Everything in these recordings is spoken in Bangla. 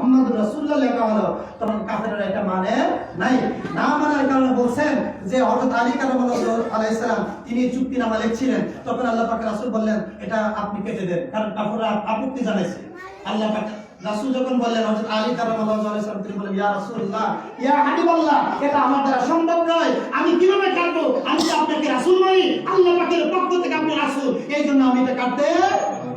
মুহাম্মাদুর রাসূলুল্লাহ লেখা হলো, তখন কাফেররা এটা মানে নাই। না মানার কারণে বলছেন যে হযরত আলী কারামাল্লাহু আলাইহিস সালাম তিনি চুক্তিনামা লিখছিলেন, তখন আল্লাহ পাক রাসূল বললেন এটা আপনি কেটে দেন, কারণ কাফেররা আপত্তি জানাইছে। আল্লাহ পাক রাসূল যখন বললেন হযরত আলী কারামাল্লাহু আলাইহিস সালাম তিনি বললেন, ইয়া রাসূলুল্লাহ, ইয়া হাবিবাল্লাহ, এটা আমার দ্বারা সম্ভব নয়, আমি কিভাবে কাটবো? আমি তো আপনাকে রাসূল মানি, আল্লাহ পাকের পক্ষ থেকে আপনি রাসূল, এইজন্য আমি এটা কাটতে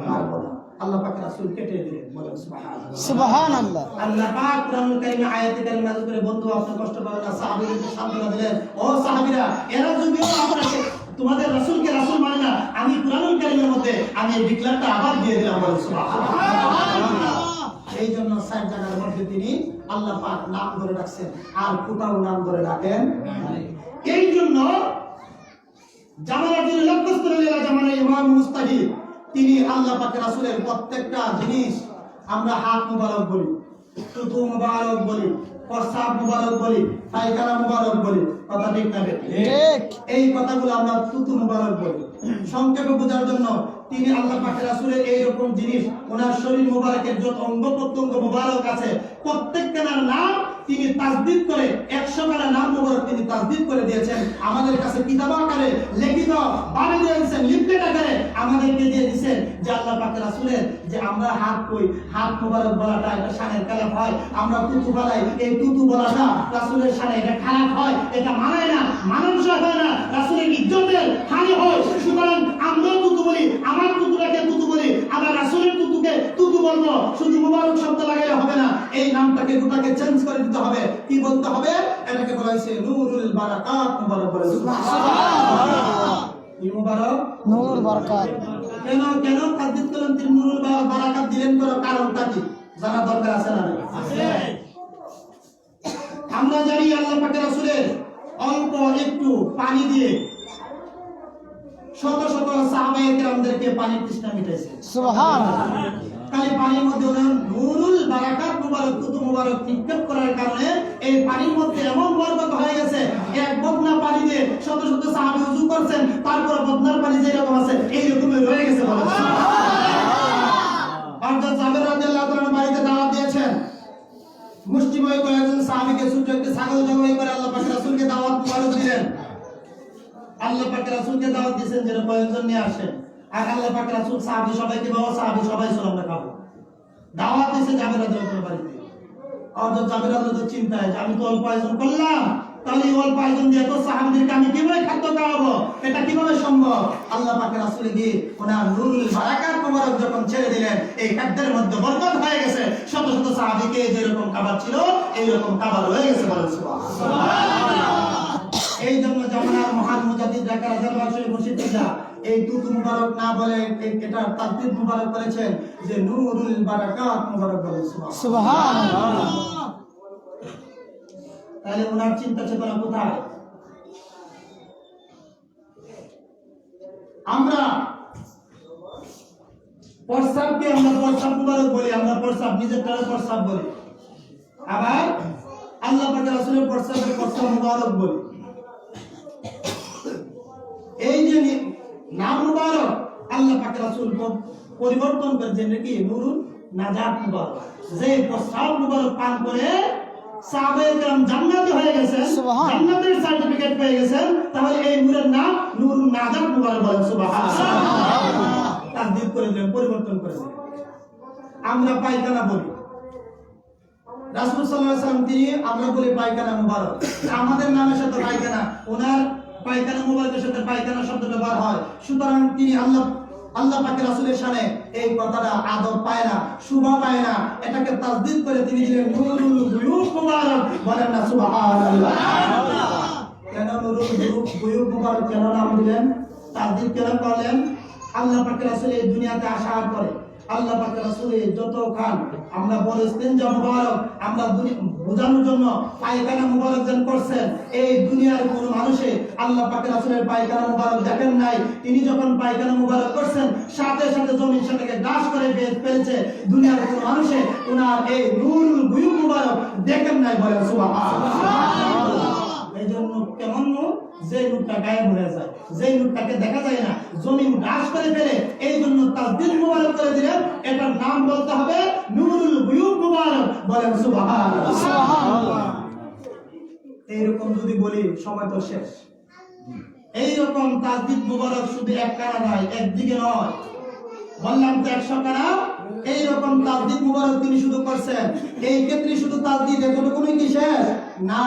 পারবো না। আল্লাহ পাক রাসূল কেটে দিলেন। বলেন সুবহানাল্লাহ। সুবহানাল্লাহ। আল্লাহ পাক কোরআনুল কারীমে আয়াতে কারিমা করে বন্ধু আপনি কষ্ট পাবেন না, সাহাবীদেরকে সান্ত্বনা দিলেন, ও সাহাবীরা, এরা যদিও আপনাকে তোমাদের রাসূলকে রাসূল মানে না, আমি কোরআনুল কারীমের মধ্যে আমি এই ডিক্লারটা আবার দিয়ে দিলাম। বলেন সুবহানাল্লাহ। এই জন্য সাত জায়গার মধ্যে তিনি আল্লাহ পাক নাম ধরে ডাকছেন, আর কোথাও নাম ধরে ডাকেন। এই জন্য জামানাতুল লক্ষ্যস্থলের জামানা ইমাম মুস্তাহিদ তিনি আল্লাহ পাকের রাসূলের প্রত্যেকটা জিনিস আমরা হাত মুবারক বলি, থুতু মুবারক বলি, প্রস্রাব মুবারক বলি, পায়খানা মুবারক বলি, কথা ঠিক না? ঠিক। এই কথাগুলো আমরা থুতু মুবারক বলি। সংক্ষেপে বোঝার জন্য তিনি আল্লাহ পাকের রাসূলের এই রকম জিনিস, ওনার শরীর মুবারকের যত অঙ্গ প্রত্যঙ্গ মুবারক আছে প্রত্যেকটার নাম তিনি তাসদীদ করে 100 খানা নাম মুবারক তিনি তাসদীদ করে দিয়েছেন। আমাদের কাছে কিতাব আকারে লিখিত ভাবে দিয়েছেন, লিফলেট আকারে আমাদেরকে দিয়ে দিয়েছেন যে আল্লাহ পাকের রাসূলের যে আমরা হাত কই, হাত মুবারক বলাটা এটা শানের খেলাফ হয়, আমরা তুতু বলাই, এই তুতু বলাটা রাসূলের শানে এটা খারাপ হয়, এটা মানায় না, মানানসই হয় না, রাসূলের ইজ্জতের হানি হয়। সুতরাং আমরাও তুতু বলি, আমার তুতুটাকে তুতু বলি, আমরা রাসূলের তুতুকে তুতু বলবো। শুধু মুবারক শব্দ লাগাইলে হবে না, এই নামটাকে গোটাকে চেঞ্জ করে দিতে হবে। কি বলতে হবে? এটাকে বলা হয়েছে নূরুল বারাকাত মুবারক। বলে সুবহানাল্লাহ। কি মুবারক? নূর বারাকাত। কেন কেন তাসদীদ করলেন তিনি নূরুল বারাকাত দিলেন? কোনো কারণটা কি জানা দরকার আছে না? আছে। আমরা জানি আল্লাহ পাকের রাসূলের অল্প একটু পানি দিয়ে শত শত সাহাবায়ে কেরামদেরকে পানির তৃষ্ণা মিটাইছে। সুবহানাল্লাহ। খালি পানির মধ্যে নূরুল বারাকাত মুবারক তুতু মুবারক নিক্ষেপ করার কারণে এই পানির মধ্যে এমন বরকত হয়ে গেছে, এক বদনা পানি দিয়ে শত শত সাহাবী ওযু করছেন, তারপর বদনার পানি যেরকম আছে এই রকমই রয়ে গেছে। বলেন সুবহানাল্লাহ। আর জাবের রাদিয়াল্লাহু তাআলা বাড়িতে দাওয়াত দিয়েছেন, মুষ্টিময় করে একজন সাহাবীকে ছোট একটা ছাগল জবাই করে আল্লাহ পাকের রাসূলকে দাওয়াত মুবারক দিলেন। আল্লাহ পাকের রাসূলকে দাওয়াত দিয়েছেন যেন কয়েকজন নিয়ে আসেন, আর আল্লাহ পাকের রাসূল সাহাবী সবাইকে বাবা সাহাবী সবাই চলো আমরা খাবো। দাওয়াত দিয়েছে জাবের রাদিয়াল্লাহু বাড়িতে। আর জাবের রাদিয়াল্লাহু চিন্তায় যে আমি তো অল্প আয়োজন করলাম, তাহলে এই অল্প আয়োজন দিয়ে তো সাহাবীদেরকে আমি কিভাবে খাদ্য খাওয়াবো, এটা কিভাবে সম্ভব? আল্লাহ পাকের রাসূল গিয়ে ওনার নূরুল বারাকাত মুবারক যখন ছেড়ে দিলেন, এই খাদ্যের মধ্যে বরকত হয়ে গেছে। শত শত সাহাবীকে যেরকম খাবার ছিল এই রকম খাবার হয়ে গেছে। বলেন সুবহানাল্লাহ। এই জন্য জামানার মহান মুজাদ্দিদ ঢাকা রাজারবাগ শরীফ মুর্শিদা এই তুতু মুবারক না বলে এটা তাসদীদ মুবারক করেছেন যে নূরুল বারাকাত মুবারক। বলেন সুবহানাল্লাহ। তাহলে ওনার চিন্তা চেতনা কোথায়? আমরা প্রস্রাবকে আমরা প্রস্রাব মুবারক বলি, আমরা প্রস্রাব নিজেরটারে প্রস্রাব বলি, আবার আল্লাহ পাকের রাসূলের প্রস্রাবের প্রস্রাব মুবারক বলি। এই যে নাম মুবারক আল্লাহ পাকের রাসূল পরিবর্তন করেছেন নাকি নূরুন নাজাত মুবারক, যে প্রস্রাব মুবারক পান করে সাহাবায়ে কেরাম জান্নাতি হয়ে গেছেন, জান্নাতের সার্টিফিকেট পেয়ে গেছেন, তাহলে এই নূরের নাম নূরুন নাজাত মুবারক। বলেন সুবহানাল্লাহ। তাসদীদ করে দিলেন, পরিবর্তন করেছেন। আমরা পায়খানা বলি, রাসূল সাল্লাল্লাহু আলাইহি ওয়াসাল্লাম তিনি আমরা বলি পায়খানা মুবারক, আমাদের নামের সাথে পায়খানা, ওনার পায়খানা মুবারকের সাথে পায়খানা শব্দ ব্যবহার হয়। সুতরাং তিনি আল্লাহ পাকের রাসূলের শানে এই কথাটা আদব পায় না, শোভা পায় না, এটাকে তাসদীদ করে তিনি দিলেন নূরুল বুয়ুব মুবারক। বলেন না সুবহানাল্লাহ। কেন নুরুল বুয়ুব মুবারক কেন নাম দিলেন, তাসদীদ কেন করলেন? আল্লাহ পাকের রাসূল এই দুনিয়াতে আসার পরে আল্লাহ পাকের রাসূলের যত খান আমরা বলে ইস্তেঞ্জা মুবারক আমরা বোঝানোর জন্য পায়খানা মুবারক যেন করছেন, এই দুনিয়ার কোন মানুষে আল্লাহ পাকের রাসূলের পায়খানা মুবারক দেখেন নাই। তিনি যখন পায়খানা মুবারক করছেন সাথে সাথে জমিন সেটাকে গ্রাস করে ফেলেছে। দুনিয়ার কোন মানুষে ওনার এই নূরুল বুয়ুব মুবারক দেখেন নাই। বলেন সুবহানাল্লাহ। এই জন্য কেমন নূর, যে নূরটা গায়েব হয়ে যায়, যে নূরটাকে দেখা যায় না, জমিন গ্রাস করে ফেলে, এই জন্য তাসদীদ মুবারক করে দিলেন। এটার নাম বলতে হবে নূরুল বুয়ুব মুবারক। বলেন সুবহানাল্লাহ। সুবহানাল্লাহ। এইরকম যদি বলি সময় তো শেষ। এইরকম তাসদিদ মুবারক শুধু একখানা নয়, একদিকে নয়, বললাম তো 100 খানা। এইরকম তাসদিদ মুবারক তিনি শুধু করছেন। এই ক্ষেত্রে শুধু তাসদিদ এতটুকুই কি শেষ না,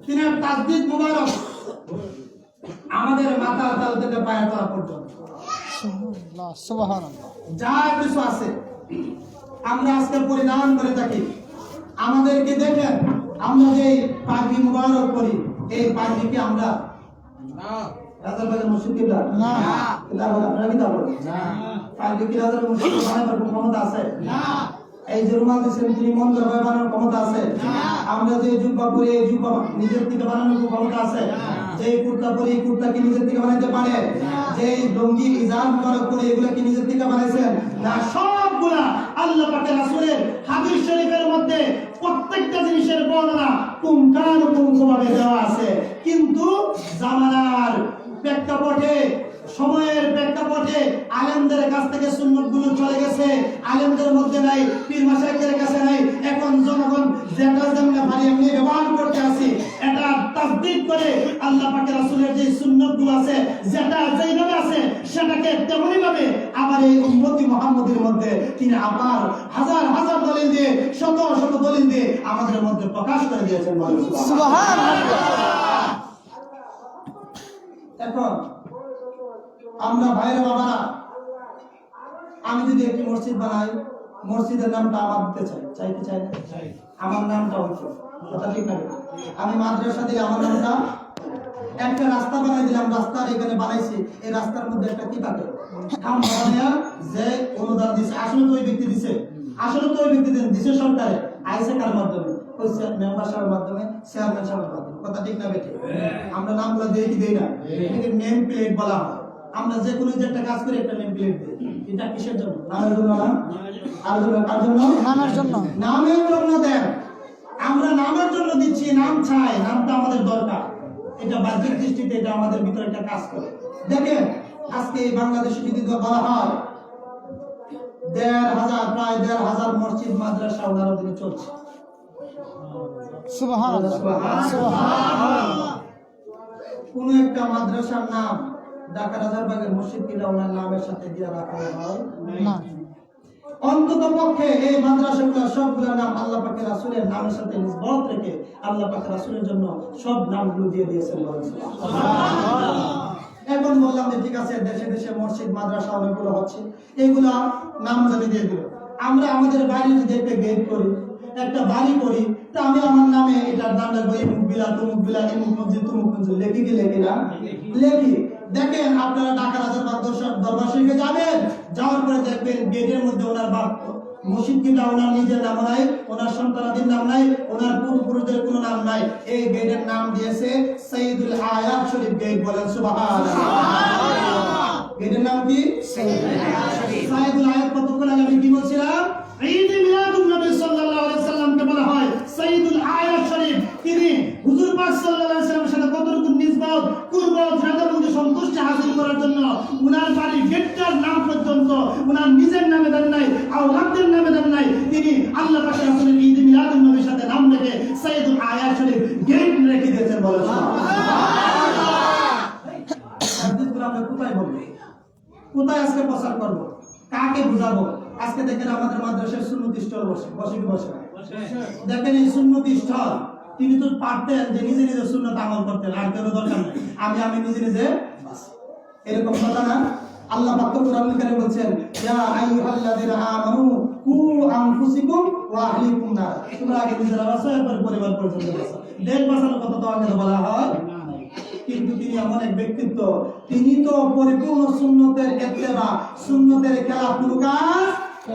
তিনি তাসদিদ মুবারক আমাদের মাথার তাল থেকে পায়ের তলা পর্যন্ত সুবহানাল্লাহ। সুবহানাল্লাহ। যা কিছু আছে আমরা আজকে পরিধান করে থাকি। আমাদেরকে দেখেন, আমরা যে পাগড়ি মুবারক করি, এই পাগড়িকে আমরা রাজারবাগের মসজিদ কিবলা না। কিবলা বলে আপনারা কি তা বলেন? পাগড়ি কি রাজার মসজিদ বানাবার কোনো ক্ষমতা আছে? এই যে রুমাল দিচ্ছেন তিনি মন্দির বানানোর ক্ষমতা আছে? আমরা যে জুব্বা পরি, এই জুব্বা নিজের থেকে বানানোর ক্ষমতা আছে? যে কুর্তা পরি, এই কুর্তা কি নিজের থেকে বানাইতে পারে? যে লুঙ্গি ইজার মুবারক পরি, এগুলো কি নিজের থেকে বানাইছেন? না, সবগুলা আল্লাহ পাকের রাসূলের হাদিস শরীফের মধ্যে প্রত্যেকটা জিনিসের বর্ণনা পুঙ্খানুপুঙ্খভাবে দেওয়া আছে। কিন্তু জামানার প্রেক্ষাপটে, সময়ের প্রেক্ষাপটে আলেমদের কাছ থেকে সুন্নতগুলো চলে গেছে, আলেমদের মধ্যে নাই, পীর মাশায়েখদের কাছে নাই। এখন জনগণ যেটা যেমন ভারী এমনি ব্যবহার করতে আসি, এটা তাসদীদ করে আল্লাহ পাকের রাসূলের যে সুন্নতগুলো আছে, যেটা যেইভাবে আছে সেটাকে তেমনি ভাবে আবার এই উম্মতি মুহাম্মদের মধ্যে তিনি আবার হাজার হাজার দলিল দিয়ে, শত শত দলিল দিয়ে আমাদের মধ্যে প্রকাশ করে দিয়েছেন। সুবহানাল্লাহ। এখন আমরা ভাইরা বাবারা, আমি যদি একটি মসজিদ বানাই, মসজিদের নামটা আমার দিতে চাই, চাইতে চাই না? আমার নামটা হচ্ছে কথা ঠিক না? আমি মাদ্রাসা দিলে আমার নামটা, একটা রাস্তা বানাই দিলাম, রাস্তার এখানে বানাইছি, এই রাস্তার মধ্যে একটা কি থাকে যে অনুদান দিছে, আসলে তো ওই ব্যক্তি দিছে, আসলে তো ওই ব্যক্তি দিছে সরকারে, আইসে কার মাধ্যমে? ওই মেম্বার সাহেবের মাধ্যমে, চেয়ারম্যান সাহেবের মাধ্যমে। কথা ঠিক না বেঠিক? আমরা নামগুলো দেই কি দেই না? এটাকে নেম প্লেট বলা হয়। আমরা যে কোনো যে একটা কাজ করি, একটা নেম প্লেট দিই। এটা কিসের জন্য? নামের জন্য না? আর জন্য কার জন্য? নামের জন্য। নামের জন্য দেন। আমরা নামের জন্য দিচ্ছি, নাম চাই, নামটা আমাদের দরকার। এটা বাহ্যিক দৃষ্টিতে এটা আমাদের ভিতরে একটা কাজ করে। দেখেন আজকে এই বাংলাদেশে যদি বলা হয় ১,৫০০ প্রায় ১,৫০০ মসজিদ মাদ্রাসা ওনার অধীনে চলছে। সুবহানাল্লাহ। সুবহানাল্লাহ। কোন একটা মাদ্রাসার নাম ঢাকা রাজারবাগের মসজিদ কিনা ওনার নামের সাথে দিয়ে রাখা হয় না। অন্তত পক্ষে এই মাদ্রাসাগুলো সবগুলোর নাম আল্লাহ পাকের রাসূলের নামের সাথে নিসবত রেখে আল্লাহ পাকের রাসূলের জন্য সব নামগুলো দিয়ে দিয়েছেন। এখন বললাম যে ঠিক আছে, দেশে দেশে মসজিদ মাদ্রাসা অনেকগুলো হচ্ছে, এইগুলা নাম যদি দিয়ে দিল। আমরা আমাদের বাড়ি যদি একটা গেট করি, একটা বাড়ি করি, তা আমি আমার নামে এটার নাম রাখবো ইমুক বিলা, তুমুক বিলা, ইমুক মসজিদ, তুমুক মসজিদ। লেখি কি লেখি না? লেখি। দেখেন আপনারা ঢাকা রাজারবাগ দরবার শরীফে যাবেন, যাওয়ার পরে দেখবেন গেটের মধ্যে ওনার বাপ মসজিদ কিনা ওনার নিজের নাম নাই, ওনার সন্তানাদের নাম নাই, ওনার পূর্বপুরুষদের কোনো নাম নাই। এই গেটের নাম দিয়েছে সাইয়্যিদুল আয়াত শরীফ গেট। বলেন সুবহানাল্লাহ। গেটের নাম কি? সাইয়্যিদুল আয়াত। কতক্ষণ আগে আমি কি বলছিলাম? ঈদ মিলাদুন নবী সাল্লাল্লাহু আলাইহি সাল্লামকে বলা হয় সাইয়্যিদুল আয়াত শরীফ। তিনি হুজুর পাক সাল্লাল্লাহু আলাইহি সাল্লামের সাথে কতটুকু নিসবত, কুরবত, রাদাবন্দি সন্তুষ্টি হাসিল করার জন্য উনার বাড়ির গেটটার নাম পর্যন্ত উনার নিজের নামে দেন নাই, আওলাদদের নামে দেন নাই। তিনি আল্লাহ পাকের রাসূলের ঈদ মিলাদুন নবীর সাথে নাম রেখে সাইয়্যিদুল আয়াত শরীফ গেট রেখে দিয়েছেন। বলেন সুবহানাল্লাহ। হাদিসগুলো আমরা কোথায় বলবো? কোথায় আজকে প্রচার করব? কাকে বুঝাবো? আজকে দেখেন আমাদের মাদ্রাসায় সুন্নতি স্টল বসে কি বসে না? দেখেন এই সুন্নতি স্টল, তিনি তো পারতেন যে নিজে নিজে সুন্নত আমল করতেন, আর কেউ দরকার নেই, আমি নিজে নিজে বাস। এরকম কথা না? আল্লাহ পাক কোরআনুল কারীমে বলছেন ইয়া আইয়ুহাল্লাযীনা আমানু কু আনফুসাকুম ওয়া আহলিকুম নার। তোমরা আগে নিজেরা বাঁচো, এরপর পরিবার পর্যন্ত বাঁচো। দেশ বাঁচানোর কথা তো আগে বলা হয়। কিন্তু তিনি এমন এক ব্যক্তিত্ব, তিনি তো পরিপূর্ণ সুন্নতের ইত্তেবা, সুন্নতের খেলাফ কোনো কাজ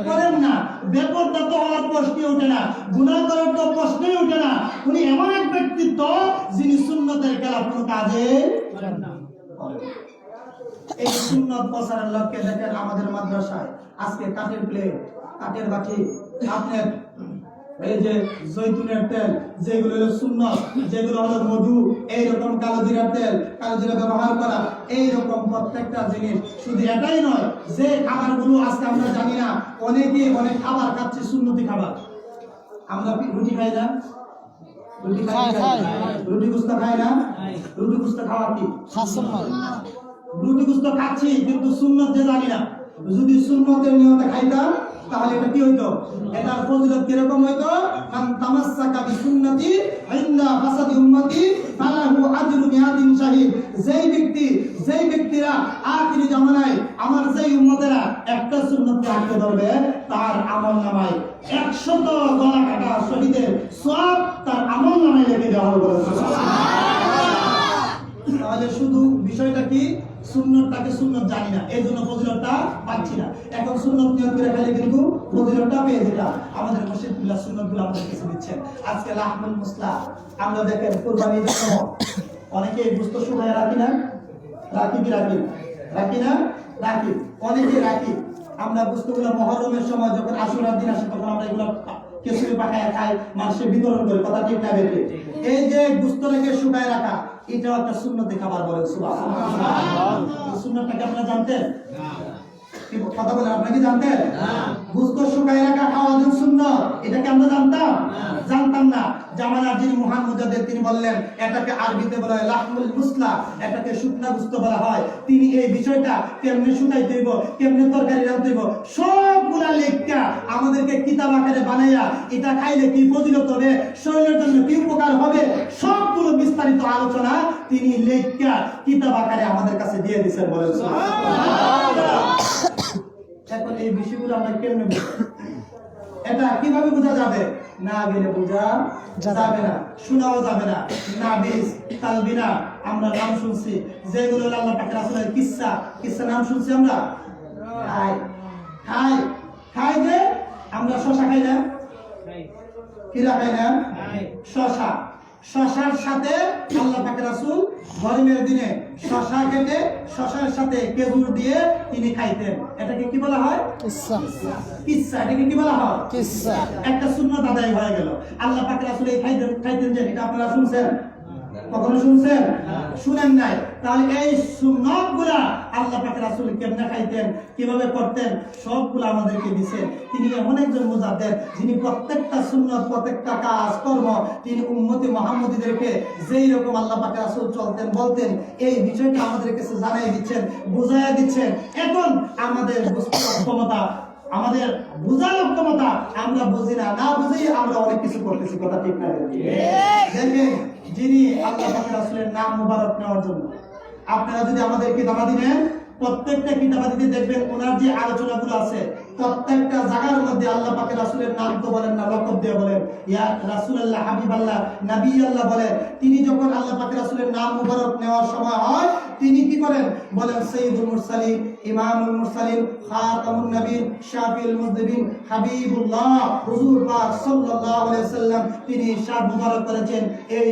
করেন না। বেপরদা তো হওয়ার প্রশ্নই ওঠে না, গুনাহ করার তো প্রশ্নই ওঠে না। উনি এমন এক ব্যক্তিত্ব যিনি সুন্নতের খেলাফ কোনো কাজে করেন না। এই সুন্নত প্রচারের লক্ষ্যে দেখেন আমাদের মাদ্রাসায় আজকে কাঠের প্লেট, কাঠের বাটি, আপনার এই যে জৈতুনের তেল, যেগুলো হলো সুন্নাত, যেগুলো হলো মধু, এইরকম কালো জিরার তেল, কালো জিরা ব্যবহার করা, এইরকম প্রত্যেকটা জিনিস। শুধু এটাই নয়, যে খাবারগুলো আজকে আমরা জানি না, অনেকে অনেক খাবার খাচ্ছে সুন্নতি খাবার। আমরা রুটি খাই না? রুটি খাই, রুটি গুস্তা খাই না? রুটি গুস্তা খাওয়া কি? খাসেন না। রুটি গুস্তা খাচ্ছি কিন্তু সুন্নত যে জানি না। যদি সুন্নতের নিয়তে খাইতাম তাহলে এটা কি হইতো? এটার ফজিলত কিরকম হইতো? মান তামাসসাকা বিসুন্নতি ইনদা ফাসাদি উম্মতি ফালাহু আজরু মিয়াতিন শাহীদ। যেই ব্যক্তিরা আখিরি জামানায় আমার যেই উম্মতেরা একটা সুন্নতকে আঁকড়ে ধরবে, তার আমলনামায় 100 গলা কাটা শহীদের সওয়াব তার আমলনামায় লিখে দেওয়া হবে। তাহলে শুধু বিষয়টা কি? সুন্নতটাকে সুন্নত জানি না, এই জন্য ফজিলতটা পাচ্ছি না। এখন সুন্নত নিয়ত করে ফেলে কিন্তু ফজিলতটা পেয়ে যেটা। আমাদের মসজিদুল্লাহ সুন্নতগুলো আমাদের কাছে দিচ্ছেন। আজকে লাহমুল মুসলা আমরা দেখেন কুরবানির সময় অনেকে গোশত শুকায় রাখি না? রাখি কি রাখি? রাখি না? রাখি, অনেকে রাখি। আমরা গোশতগুলো মুহররমের সময় যখন আশুরার দিন আসে তখন আমরা এগুলো কেসরি পাকায় খাই, মানুষের বিতরণ করি। কথা ঠিক না বেঠে? এই যে গোশতটাকে শুকায় রাখা, এটাও একটা সুন্নতি খাবার বলেন সুবহানাল্লাহ। সুন্নতটাকে আপনারা জানতেন? কি কথা বলেন, আপনারা কি জানতেন? গোশত শুকায় রাখা খাওয়া যে সুন্নত, এটাকে আমরা জানতাম? জানতাম না। জামানার যিনি মহান মুজাদ্দিদ তিনি বললেন এটাকে আরবিতে বলা হয় লাহমুল মুসলা, এটাকে শুকনা গোশত বলা হয়। তিনি এই বিষয়টা কেমনে শুকাইতে হইব, কেমনে তরকারি রাঁধতে হইব, সবগুলা লেখা আমাদেরকে কিতাব আকারে বানাইয়া এটা খাইলে কি ফজিলত হবে, শরীরের জন্য কি উপকার হবে, সবগুলো বিস্তারিত আলোচনা তিনি লেখা কিতাব আকারে আমাদের কাছে দিয়ে দিয়েছেন। বলেন সুবহানাল্লাহ। এখন এই বিষয়গুলো আমরা কেমনে বুঝব? এটা কিভাবে বোঝা যাবে? না গেলে বোঝা যাবে না, শোনাও যাবে না। নাবিস তালবিনা আমরা নাম শুনছি, যেগুলো আল্লাহ পাকের রাসূলের কিসসা নাম শুনছি আমরা। খাই খাই খাই যে আমরা শশা খাই না? কিরা খাই না? শশা। শশার সাথে আল্লাহ পাকের রাসূল গরমের দিনে শশা কেটে শশার সাথে খেজুর দিয়ে তিনি খাইতেন। এটাকে কি বলা হয়? কিসসা। কিসসা। এটাকে কি বলা হয়? কিসসা। একটা সুন্নাত আদায় হয়ে গেল। আল্লাহ পাকের রাসূল এই খাইতেন যে, এটা আপনারা শুনছেন? কখনো শুনছেন? শুনেন নাই? তাহলে এই সুন্নাতগুলা আল্লাহ পাকের রাসূল কেমনে খাইতেন, কিভাবে করতেন, সবগুলো আমাদেরকে দিয়েছেন। তিনি এমন একজন মুজাদ্দিদ যিনি প্রত্যেকটা সুন্নাত, প্রত্যেকটা কাজ কর্ম তিনি উম্মতি মুহাম্মদীদেরকে যেই রকম আল্লাহ পাকের রাসূল চলতেন বলতেন, এই বিষয়টা আমাদের কাছে জানাই দিচ্ছেন, বুঝাইয়া দিচ্ছেন। এখন আমাদের বুঝতে ক্ষমতা, আমাদের বুঝার ক্ষমতা, আমরা বুঝি না, না বুঝি আমরা অনেক কিছু করতেছি। কথা ঠিক না? দেখেন, যিনি আল্লাহ পাকের রাসূলের নাম মুবারক নেওয়ার জন্য আপনারা যদি আমাদের কিতাবাদি নেন, প্রত্যেকটা কিতাবাদিতে দেখবেন ওনার যে আলোচনাগুলো আছে প্রত্যেকটা জায়গার মধ্যে আল্লাহ পাকের রাসূলের নাম তো বলেন না, লকব দিয়ে বলেন ইয়া রাসূলুল্লাহ, হাবিবাল্লাহ, নবী আল্লাহ বলেন। তিনি যখন আল্লাহ পাকের রাসূলের নাম মুবারক নেওয়ার সময় হয় তিনি কি করেন? বলেন সাইয়্যিদুল মুরসালিন, ইমামুল মুরসালিন, খাতামুন নবীন, শাফিউল মুযনিবিন, হাবিবুল্লাহ হুজুর পাক সাল্লাল্লাহু আলাইহি ওয়াসাল্লাম তিনি ইরশাদ মুবারক করেছেন। এই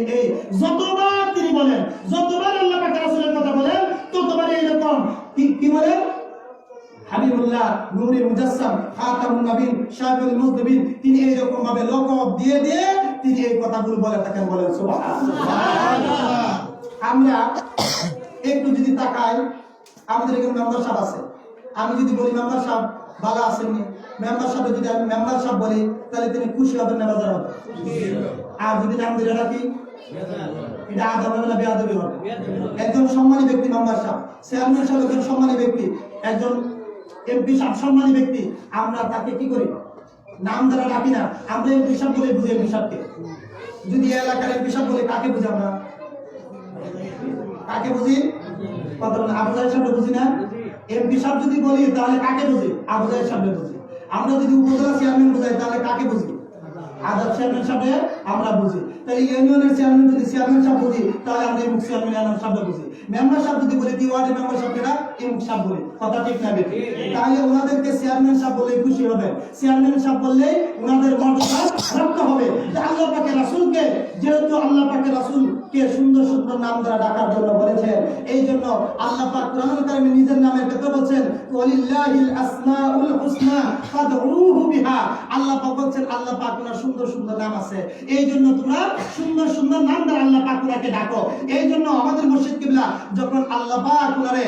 যতবার তিনি বলেন, যতবার আল্লাহ পাকের রাসূলের কথা বলেন, ততবার এইরকম কি বলেন? হাবিবুল্লাহ, নূরে মুজাসসাম, খাতামুন নবীন, শাফিউল মুযনিবিন, তিনি এইরকম ভাবে লকব দিয়ে দিয়ে তিনি এই কথাগুলো বলে থাকেন। বলেন সুবহানাল্লাহ। আমরা একটু যদি তাকাই, আমাদের এখানে মেম্বার সাহেব আছে, আমি যদি বলি মেম্বার সাহেব ভালো আসেননি, মেম্বার সাহেব যদি আমি মেম্বার সাহেব বলি তাহলে তিনি খুশি হবেন না বেজার হবে? আর যদি নাম দিলে এটা কি? এটা আদব হবে না বেয়াদবি হবে? একজন সম্মানী ব্যক্তি মেম্বার সাহেব, চেয়ারম্যান সাহেব একজন সম্মানী ব্যক্তি, একজন এমপি সাহেব সম্মানী ব্যক্তি, আমরা তাকে কি করি? নাম দ্বারা ডাকি না, আমরা এমপি সাহেব বলে বুঝি এমপি সাহেবকে। যদি এলাকার এমপি সাহেব বলে কাকে বুঝি আমরা? কাকে বুঝি? কথা বলেন, আবু জাহেল সাহেব বুঝি না? এমপি সাহেব যদি বলি তাহলে কাকে বুঝি? আবু জাহেল সাহেব বুঝি। আমরা যদি উপজেলা চেয়ারম্যান বুঝাই তাহলে কাকে বুঝি? আদাব চেয়ারম্যান সাহেব আমরা বুঝি। তাহলে ইউনিয়নের চেয়ারম্যান যদি চেয়ারম্যান সাহেব বুঝি তাহলে আমরা এই মুখ চেয়ারম্যান সাহেব বুঝি। মেম্বার সাহেব যদি বলি কি ওয়ার্ডের মেম্বার সাহেবরা এই মুখ সাহেব বলি। কথা ঠিক না বেঠিক? তাহলে ওনাদেরকে চেয়ারম্যান সাহেব বলে খুশি হবে, চেয়ারম্যান সাহেব বললে ওনাদের মর্যাদা রক্ষা হবে। আল্লাহ পাকের রাসূলকে যেহেতু আল্লাহ পাকের রাসূলকে সুন্দর সুন্দর নাম দ্বারা ডাকার জন্য বলেছেন, এই জন্য আল্লাহ পাক কোরআনুল কারীমে নিজের নামের ক্ষেত্রে বলছেন ওয়ালিল্লাহিল আসমাউল হুসনা ফাদউহু বিহা। আল্লাহ পাক বলছেন, আল্লাহ পাক ওনার সুন্দর সুন্দর নাম আছে, এই জন্য তোমরা সুন্দর সুন্দর নাম দ্বারা আল্লাহ পাক ওনাকে ডাকো। এই জন্য আমাদের মুর্শিদ কিবলা যখন আল্লাহ পাক ওনারে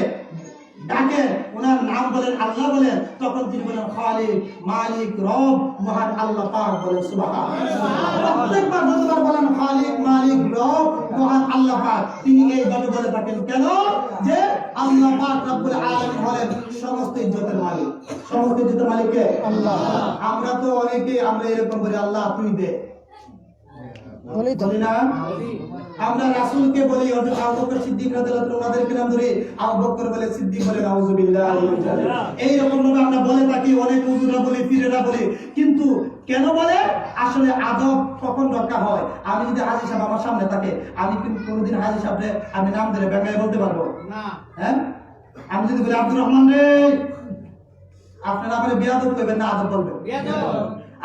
ডাকে, ওনার নাম বলেন আল্লাহ বলেন, তখন তিনি বলেন খালিক, মালিক, রব, মহান আল্লাহ পাক বলেন সুবহানাল্লাহ। প্রত্যেকবার যতবার বলেন খালিক, মালিক, রব, মহান আল্লাহ পাক, তিনি এইভাবে বলে থাকেন। কেন? যে আল্লাহ পাক রব্বুল আলামিন হলেন সমস্ত ইজ্জতের মালিক। সমস্ত ইজ্জতের মালিক কে? আল্লাহ। আমরা তো অনেকে আমরা এরকম বলি আল্লাহ তুই দে, বলি তো বলি না? আমরা রাসূলকে বলি, হযরত আবু বকর সিদ্দিক রাদিয়াল্লাহু আনহু ওনাদেরকে নাম ধরে আবু বকর বলে, সিদ্দিক বলে, নাউযুবিল্লাহ। এই রকম ভাবে আমরা বলে থাকি, অনেক হুজুররা বলি, পীরেরা বলি। কিন্তু কেন বলে? আসলে আদব কখন দরকার হয়। আমি যদি হাজী সাহেব আমার সামনে থাকে, আমি কিন্তু কোনোদিন হাজী সাহেবরে আমি নাম ধরে বেঙ্গায় বলতে পারবো না? হ্যাঁ, আমি যদি বলি আব্দুর রহমান রে, আপনারা আপনি বেয়াদব কইবেন না আদব বলবেন?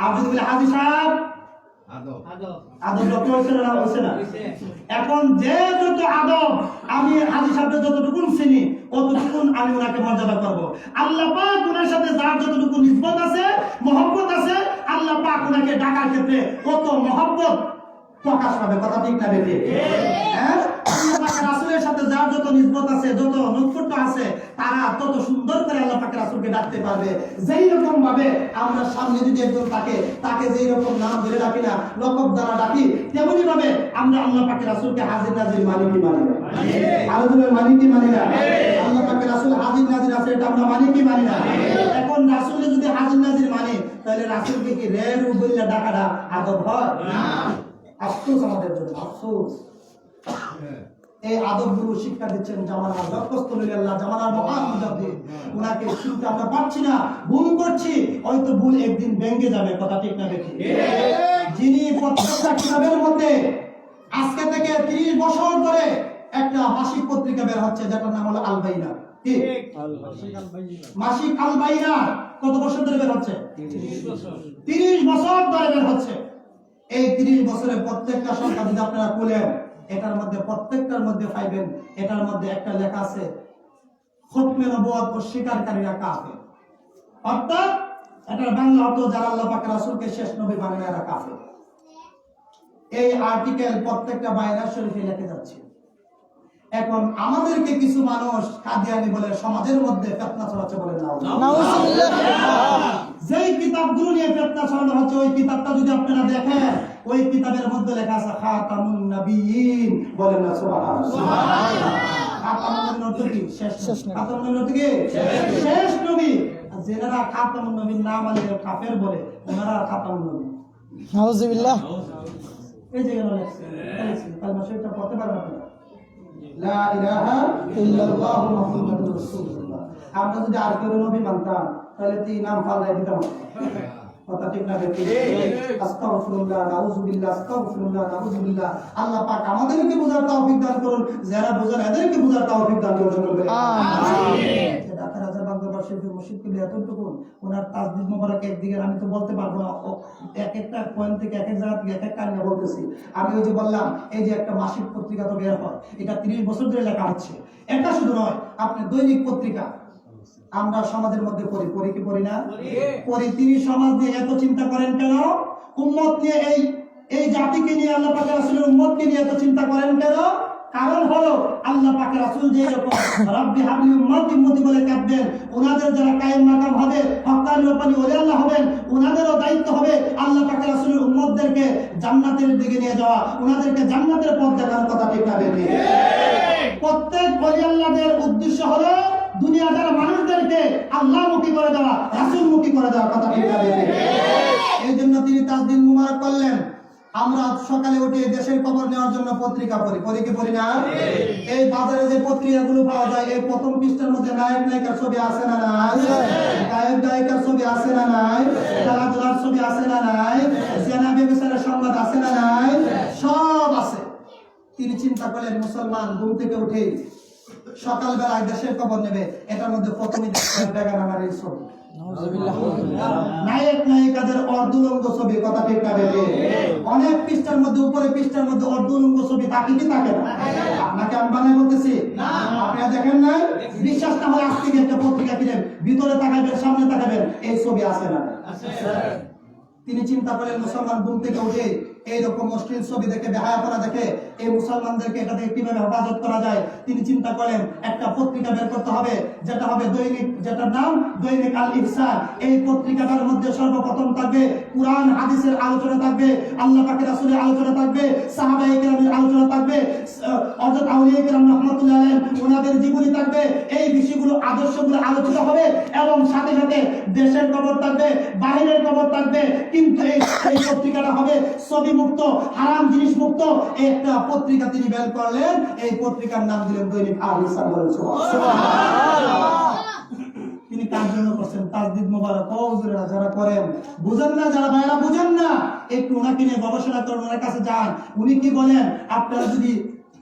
আমি যদি বলি হাজী সাহেব, আদব যত হয়েছে না হয়েছে না? এখন যে যত আদব আমি হাজী সাহেবের যতটুকু চিনি অতটুকু আমি ওনাকে মর্যাদা করবো। আল্লাহ পাক ওনার সাথে যার যতটুকু নিসবত আছে, মহব্বত আছে, আল্লাহ পাক ওনাকে ডাকার ক্ষেত্রে কত মহব্বত প্রকাশ পাবে। কথা ঠিক না বেঠিক? হ্যাঁ, আল্লাহ পাকের রাসূলের সাথে যার যত নিসবত আছে, যত নৈকট্য আছে, তারা তত সুন্দর করে আল্লাহ পাকের রাসূলকে ডাকতে পারবে। যেই রকম ভাবে আমরা সামনে যদি একজন থাকে, তাকে যেই রকম নাম ধরে ডাকি না, লকব দ্বারা ডাকি, তেমনি ভাবে আমরা আল্লাহ পাকের রাসূলকে হাজির নাজির মালিকই মানি না। আল্লাহর মালিকই মানি না। আল্লাহ পাকের রাসূল হাজির নাজির আছে, এটা আমরা মালিকই মানি না। এখন রাসূলকে যদি হাজির নাজির মানি, তাহলে রাসূলকে কি রে রু বললে ডাকাটা আদব হয়? না। আফসোস আমাদের জন্য, আফসোস। এই আদবগুলো শিক্ষা দিচ্ছেন জামানার লক্ষ্যস্থলীল্লাহ, জামানার মহান মুজাদ্দিদ। ওনাকে শুনতে আমরা পাচ্ছি না, ভুল করছি, হয়তো ভুল একদিন ভেঙে যাবে। কথা ঠিক না বেঠিক? যিনি প্রত্যেকটা কিতাবের মধ্যে আজকে থেকে 30 বছর ধরে একটা মাসিক পত্রিকা বের হচ্ছে, যেটার নাম হলো আল বাইনা। কি মাসিক আল বাইনা? কত বছর ধরে বের হচ্ছে? 30 বছর ধরে বের হচ্ছে। এই 30 বছরে প্রত্যেকটা সংখ্যা যদি আপনারা খুলেন, এটার মধ্যে প্রত্যেকটার মধ্যে পাইবেন, এটার মধ্যে একটা লেখা আছে খতমে নবুয়ত অস্বীকারীরা কাফের। অর্থাৎ এটার বাংলা অর্থ যারা আল্লাহ পাক রাসূলকে শেষ নবী বানায় এরা কাফের। এই আর্টিকেল প্রত্যেকটা বাইনা শরীফে লিখে যাচ্ছে। এখন আমাদেরকে কিছু মানুষ কাদিয়ানি বলে সমাজের মধ্যে ফিতনা ছড়াচ্ছে, বলে যেই কিতাবগুলো নিয়ে ফিতনা ছড়ানো হচ্ছে, ওই কিতাবটা যদি আপনারা দেখেন, ওই কিতাবের মধ্যে লেখা আছে খাতামুন নবিয়্যিন, বলেন না সুবহানাল্লাহ। খাতামুন নবী কি? শেষ নবী। খাতামুন নবী কি? শেষ নবী। যারা খাতামুন নবীর নাম আলে কাফের বলে, ওনারা খাতামুন নবী। নাউযুবিল্লাহ। এই যে গেল লেখছে, কালমা শরীফটা পড়তে পারবেন আপনারা? লা ইলাহা ইল্লাল্লাহু মুহাম্মাদুর রাসূলুল্লাহ। আমরা যদি আর কেউ নবী মানতাম, তাহলে তো নাম পাল্টাই দিতাম। কথা ঠিক না বেঠিক? আস্তাগফিরুল্লাহ, নাউযুবিল্লাহ, আস্তাগফিরুল্লাহ, নাউযুবিল্লাহ। আল্লাহ পাক আমাদেরকে বুঝার তৌফিক দান করুন, যারা বুঝেন এদেরকে বুঝার তৌফিক দান করুন। আমিন। ঢাকা রাজা বাংলাদেশ শরীফের মুর্শিদ কিবলা এতটুকু ওনার তাসবিহ মোবারক একদিকে আমি তো বলতে পারবো না, এক একটা পয়েন্ট থেকে এক এক জায়গা থেকে এক এক কারণে বলতেছি। আমি ওই যে বললাম, এই যে একটা মাসিক পত্রিকা তো বের হয়, এটা 30 বছর ধরে লেখা হচ্ছে। এটা শুধু নয়, আপনি দৈনিক পত্রিকা আমরা সমাজের মধ্যে পড়ি কি পড়ি না? পড়ি। তিনি সমাজ নিয়ে এত চিন্তা করেন কেন? উম্মত নিয়ে, এই জাতিকে নিয়ে, আল্লাহ পাকের রাসূলের উম্মতকে নিয়ে এত চিন্তা করেন কেন? কারণ হলো আল্লাহ পাকের রাসূল যে রকম রাব্বি হাবলি উম্মতি বলে কাঁদবেন, ওনাদের যারা কায়েম মাকাম হবে, হক্কানি রব্বানি ওলি আল্লাহ হবেন, ওনাদেরও দায়িত্ব হবে আল্লাহ পাকের রাসূলের উম্মতদেরকে জান্নাতের দিকে নিয়ে যাওয়া, ওনাদেরকে জান্নাতের পথ দেখানোর। কথা ঠিক না বেঠিক? প্রত্যেক ওলি আল্লাহদের উদ্দেশ্য হলো দুনিয়ার মানুষদেরকে আল্লাহমুখী করে দেওয়া, রাসূলমুখী করে দেওয়া। কথা ঠিক না বেঠিক? এই জন্য তিনি তাসবিহ মুবারক করলেন। আমরা সকালে উঠে দেশের খবর নেওয়ার জন্য পত্রিকা পড়ি কি পড়ি না? এই বাজারে যে পত্রিকাগুলো পাওয়া যায়, এই প্রথম পৃষ্ঠার মধ্যে নায়ক নায়িকার ছবি আছে না নাই? গায়ক গায়িকার ছবি আছে না নাই? খেলাধুলার ছবি আছে না নাই? জেনা ব্যভিচারের সংবাদ আছে না নাই? সব আছে। তিনি চিন্তা করলেন, মুসলমান ঘুম থেকে উঠে সকালবেলায় দেশের খবর নেবে, এটার মধ্যে প্রথমেই বেগানামারির ছবি, নায়ক নায়িকাদের অর্ধুলঙ্গ ছবি। কথা ঠিক না বেঠিক? অনেক পৃষ্ঠার মধ্যে, উপরে পৃষ্ঠার মধ্যে অর্ধুলঙ্গ ছবি থাকে কি থাকে না? আপনাকে আমি বানাই বলতেছি, আপনারা দেখেন নাই? বিশ্বাস না হয় আজ থেকে একটা পত্রিকা কিনেন, ভিতরে তাকাবেন, সামনে তাকাবেন, এই ছবি আছে না? তিনি চিন্তা করেন মুসলমান ঘুম থেকে উঠে এইরকম অশ্লীল ছবি দেখে, বেহায়াপনা দেখে এই মুসলমানদেরকে এটা থেকে কিভাবে হেফাজত করা যায়। তিনি চিন্তা করেন একটা পত্রিকা বের করতে হবে, যেটা হবে দৈনিক, যেটার নাম দৈনিক আল ইহসান। এই পত্রিকাটার মধ্যে সর্বপ্রথম থাকবে কোরআন হাদিসের আলোচনা থাকবে, আল্লাহ পাকের রাসূলের আলোচনা থাকবে, সাহাবায়ে কেরামের আলোচনা থাকবে, হযরত আউলিয়া কেরাম রাহমাতুল্লাহ আলাইহিম ওনাদের জীবনী থাকবে। এই বিষয়গুলো, আদর্শগুলো আলোচিত হবে এবং সাথে সাথে দেশের খবর থাকবে, বাইরের খবর থাকবে। কিন্তু এই পত্রিকাটা হবে ছবি মুক্ত, হারাম জিনিস মুক্ত। একটা পত্রিকা তিনি বের করলেন, এই পত্রিকার নাম দিলেন দৈনিক আল ইহসান। বলেন সুবহানাল্লাহ। তিনি কার জন্য করছেন? তাজদিদ মোবারক ও হুজুরেরা যারা করেন, বুঝেন না, যারা ভাইরা বুঝেন না, একটু ওনাকে নিয়ে গবেষণা করুন, ওনার কাছে যান। উনি কি বলেন? আপনারা যদি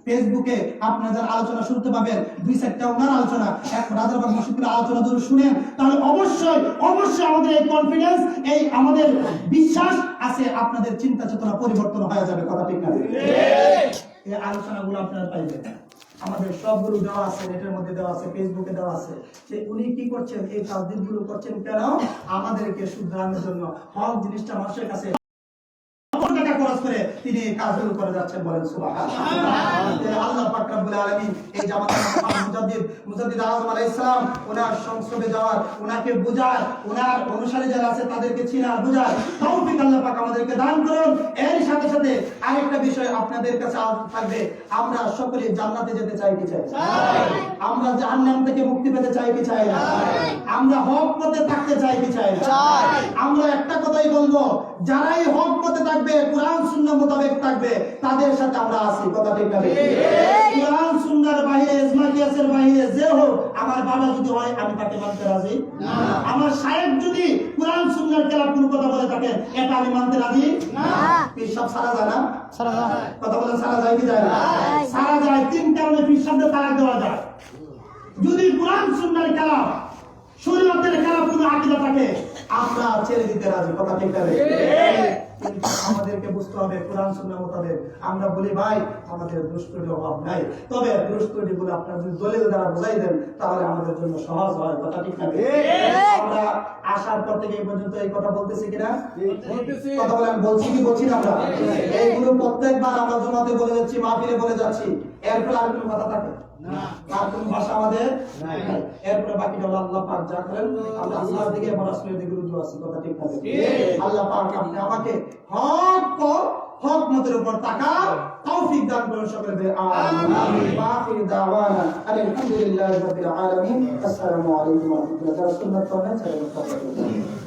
ফেসবুকে আপনাদের আলোচনা শুনতে পাবেন, 2-4টা ওনার আলোচনা, এক রাজারবাগ মসজিদের আলোচনা যদি শুনেন, তাহলে অবশ্যই অবশ্যই আমাদের এই কনফিডেন্স, এই আমাদের বিশ্বাস আছে, আপনাদের চিন্তা চেতনা পরিবর্তন হয়ে যাবে। কথা ঠিক না? এই আলোচনাগুলো আপনারা পাইবেন, আমাদের সবগুলো দেওয়া আছে, নেটের মধ্যে দেওয়া আছে, ফেসবুকে দেওয়া আছে। যে উনি কি করছেন, এই তাজদিদগুলো করছেন কেন? আমাদেরকে শুধরানোর জন্য, হক জিনিসটা মানুষের কাছে টাকা খরচ করে তিনি এই কাজগুলো করে যাচ্ছেন। বলেন সুবহানাল্লাহ। আল্লাহ পাক রব্বুল আলামিন এই জামাতের মুজাদ্দিদ আযম আলাইহিস সালাম ওনার সংসদে যাওয়ার, ওনাকে বুঝার, ওনার অনুসারী যারা আছে তাদেরকে চিনার, বুঝার তৌফিক আল্লাহ পাক আমাদেরকে দান করুন। এর সাথে সাথে আরেকটা বিষয় আপনাদের কাছে থাকবে, আমরা সকলে জান্নাতে যেতে চাই কি চাই? আমরা জাহান্নাম থেকে মুক্তি পেতে চাই কি চাই না? আমরা হক পথে থাকতে চাই কি চাই না? আমরা একটা কথাই বলবো, যারাই হক পথে থাকবে, কোরআন সুন্নাহ মোতাবেক থাকবে, তাদের সাথে আমরা আছি। কথা ঠিক না? কোরআন সুন্নাহর বাইরে, ইজমা কিয়াসের বাইরে যে হোক, আমার বাবা যদি হয় আমি তাকে মানতে রাজি না। আমার শায়েখ যদি কোরআন সুন্নাহর খেলাফ কোনো কথা বলে থাকেন, এটা আমি মানতে রাজি না। পীর সাহেব সারা যায় না? সারা যায়। কথা বলেন, সারা যায় কি যায় না? সারা যায়। 3 কারণে পীর সাহেবদের তালাক দেওয়া যায়। যদি কোরআন সুন্নাহর খেলাফ, শরীয়তের খেলাফ কোনো আকীদা থাকে, আমরা ছেড়ে দিতে রাজি। কথা ঠিক না? কিন্তু আমাদেরকে বুঝতে হবে কোরআন সুন্নাহ মোতাবেক। আমরা বলি ভাই আমাদের দুষ্টুটির অভাব নাই, তবে দুষ্টুটি গুলো আপনারা যদি দলিল দ্বারা বুঝাই দেন তাহলে আমাদের জন্য সহজ হয়। কথা ঠিক না? আমরা আসার পর থেকে এই পর্যন্ত এই কথা বলতেছি কিনা? কথা বলেন, বলছি কি বলছি না? আমরা এইগুলো প্রত্যেকবার আমরা জমাতে বলে যাচ্ছি, মাহফিলে বলে যাচ্ছি, এরপর আর কোনো কথা থাকে না, আর কোন ভাষা আমাদের নাই। এরপরে বাকিটা আল্লাহ পাক যা করেন, আমরা আল্লাহর দিকে এবং রাসূলের দিকে রুজু আছি। কথা ঠিক না? আল্লাহ পাক আপনি আমাকে হক মতের উপর থাকা তৌফিক দান করুন সকলে। আমিন। বাকির দাওয়ানা আলহামদুলিল্লাহি রাব্বিল আলামিন। আসসালামু আলাইকুম ওয়া রাহমাতুল্লাহি ওয়া বারাকাতুহু।